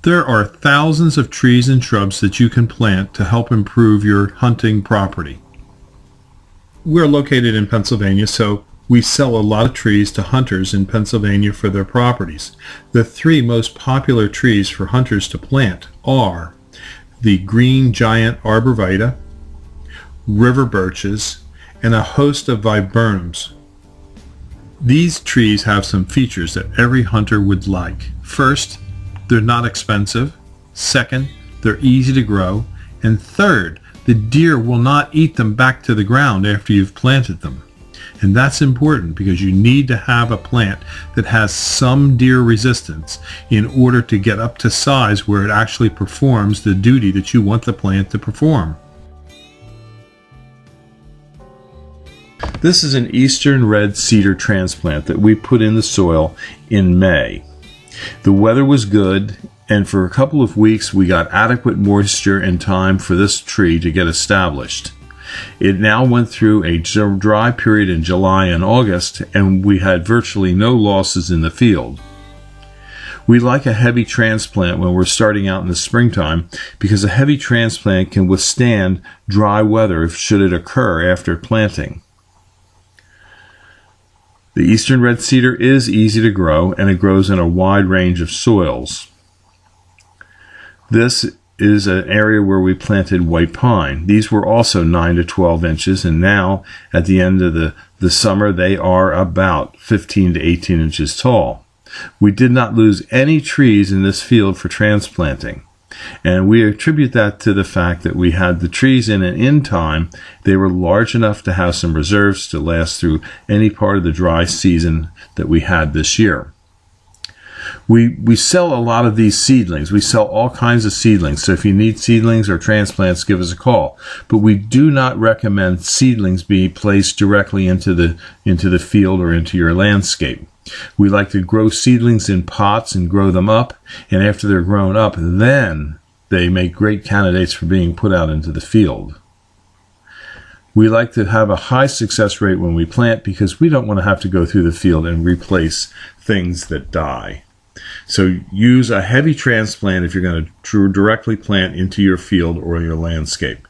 There are thousands of trees and shrubs that you can plant to help improve your hunting property. We're located in Pennsylvania, so we sell a lot of trees to hunters in Pennsylvania for their properties. The three most popular trees for hunters to plant are the green giant arborvitae, river birches, and a host of viburnums. These trees have some features that every hunter would like. First, they're not expensive. Second, they're easy to grow. And third, the deer will not eat them back to the ground after you've planted them. And that's important because you need to have a plant that has some deer resistance in order to get up to size where it actually performs the duty that you want the plant to perform. This is an eastern red cedar transplant that we put in the soil in May. The weather was good, and for a couple of weeks we got adequate moisture and time for this tree to get established. It now went through a dry period in July and August, and we had virtually no losses in the field. We like a heavy transplant when we're starting out in the springtime because a heavy transplant can withstand dry weather should it occur after planting. The eastern red cedar is easy to grow, and it grows in a wide range of soils. This is an area where we planted white pine. These were also 9 to 12 inches, and now at the end of the summer they are about 15 to 18 inches tall. We did not lose any trees in this field for transplanting, and we attribute that to the fact that we had the trees in time. They were large enough to have some reserves to last through any part of the dry season that we had this year. We sell a lot of these seedlings. We sell all kinds of seedlings. So if you need seedlings or transplants, give us a call. But we do not recommend seedlings be placed directly into the field or into your landscape. We like to grow seedlings in pots and grow them up. And after they're grown up, then they make great candidates for being put out into the field. We like to have a high success rate when we plant because we don't want to have to go through the field and replace things that die. So use a heavy transplant if you're going to directly plant into your field or your landscape.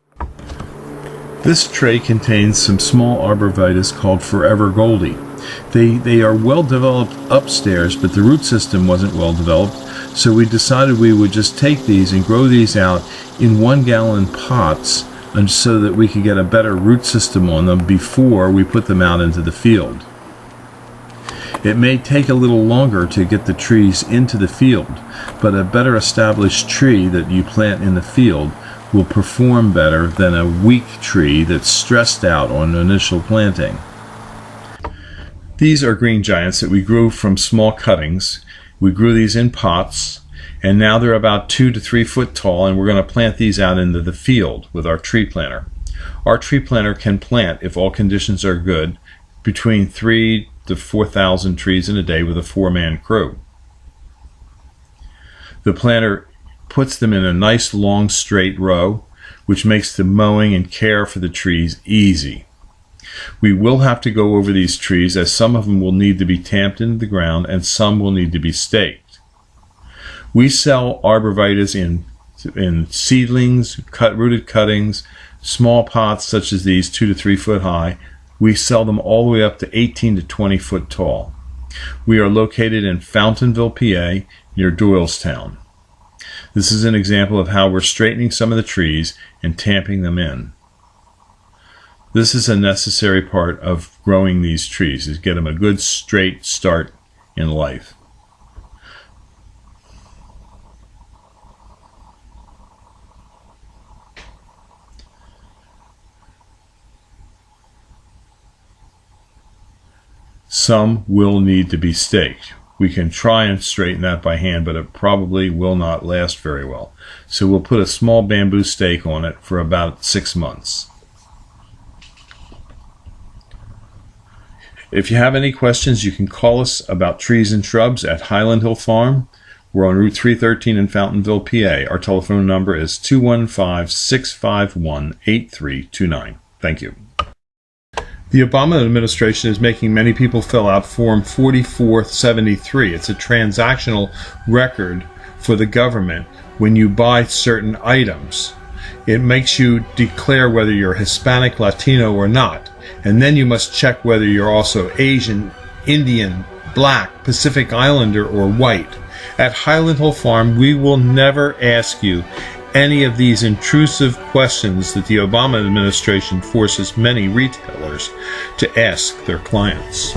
This tray contains some small arborvitaes called Forever Goldie. They are well developed upstairs, but the root system wasn't well developed, so we decided we would just take these and grow these out in 1-gallon pots and so that we could get a better root system on them before we put them out into the field. It may take a little longer to get the trees into the field, but a better established tree that you plant in the field will perform better than a weak tree that's stressed out on initial planting. These are green giants that we grew from small cuttings. We grew these in pots, and now they're about 2 to 3 foot tall, and we're going to plant these out into the field with our tree planter. Our tree planter can plant, if all conditions are good, between 3,000 to 4,000 trees in a day with a 4-man crew. The planter puts them in a nice long straight row, which makes the mowing and care for the trees easy. We will have to go over these trees as some of them will need to be tamped into the ground and some will need to be staked. We sell arborvitaes in seedlings, rooted cuttings, small pots such as these 2 to 3 foot high. We sell them all the way up to 18 to 20 foot tall. We are located in Fountainville, PA, near Doylestown. This is an example of how we're straightening some of the trees and tamping them in. This is a necessary part of growing these trees, is get them a good straight start in life. Some will need to be staked. We can try and straighten that by hand, but it probably will not last very well. So we'll put a small bamboo stake on it for about 6 months. If you have any questions, you can call us about trees and shrubs at Highland Hill Farm. We're on Route 313 in Fountainville, PA. Our telephone number is 215-651-8329. Thank you. The Obama administration is making many people fill out Form 4473. It's a transactional record for the government when you buy certain items. It makes you declare whether you're Hispanic, Latino, or not. And then you must check whether you're also Asian, Indian, Black, Pacific Islander, or white. At Highland Hill Farm, we will never ask you any of these intrusive questions that the Obama administration forces many retailers to ask their clients.